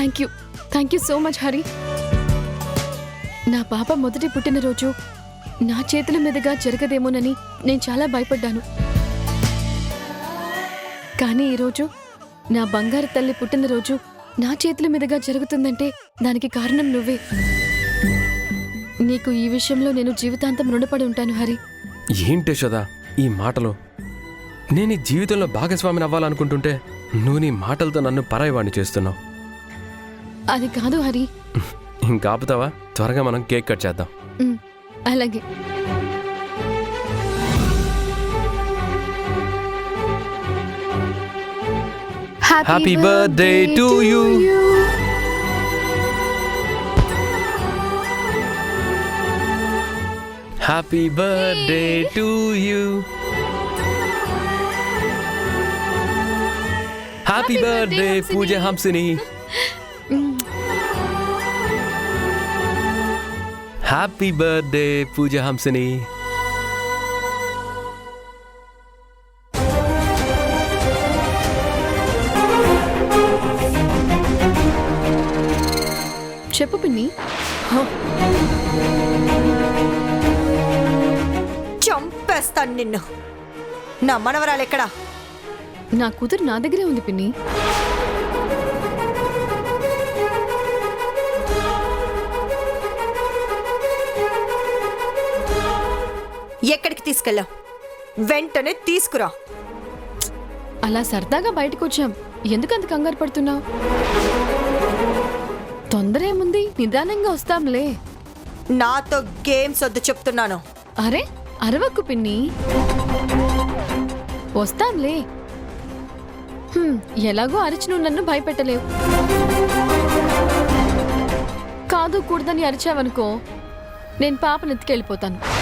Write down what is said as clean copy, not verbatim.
Thank you so much Hari. నా పాప మొదటి పుట్టినరోజు నా చేతుల మీదుగా జరగదేమోనని నేను చాలా భయపడ్డాను. కానీ ఈరోజు నా బంగారు తల్లి పుట్టినరోజు నా చేతుల మీదుగా జరుగుతుందంటే దానికి కారణం నువ్వే. నీకు ఈ విషయంలో నేను జీవితాంతం రుణపడి ఉంటాను హరి. ఏంటి యశోదా ఈ మాటలు? నేను ఈ జీవితంలో భాగస్వామిని అవ్వాలనుకుంటుంటే నువ్వు నీ మాటలతో నన్ను పరాయివాణ్ణి చేస్తున్నావు. అది కాదు హరి. ఇంకా ఆపుతావా? త్వరగా మనం కేక్ కట్ చేద్దాం. అలాగే. Happy birthday to you. Happy birthday to you. Happy birthday Pooja Hamsini. Happy birthday Pooja Hamsini. చెప్పు పిన్ని. చంపేస్తాను నిన్ను. నా మనవరాలు ఎక్కడా? నా కూతురు నా దగ్గరే ఉంది పిన్ని. ఎక్కడికి తీసుకెళ్ళావు? వెంటనే తీసుకురా. అలా సరదాగా బయటకు వచ్చాం. ఎందుకంత కంగారు పడుతున్నావు? తొందర ఏముంది, నిదానంగా వస్తాంలే. నాతో గేమ్స్ వద్దు చెప్తున్నాను. అరే అరవక్కు పిన్ని, వస్తాంలే. ఎలాగో అరిచి నువ్వు నన్ను భయపెట్టలేవు. కాదు కూడదని అరిచావనుకో, నేను పాపను ఎత్తుకెళ్ళిపోతాను.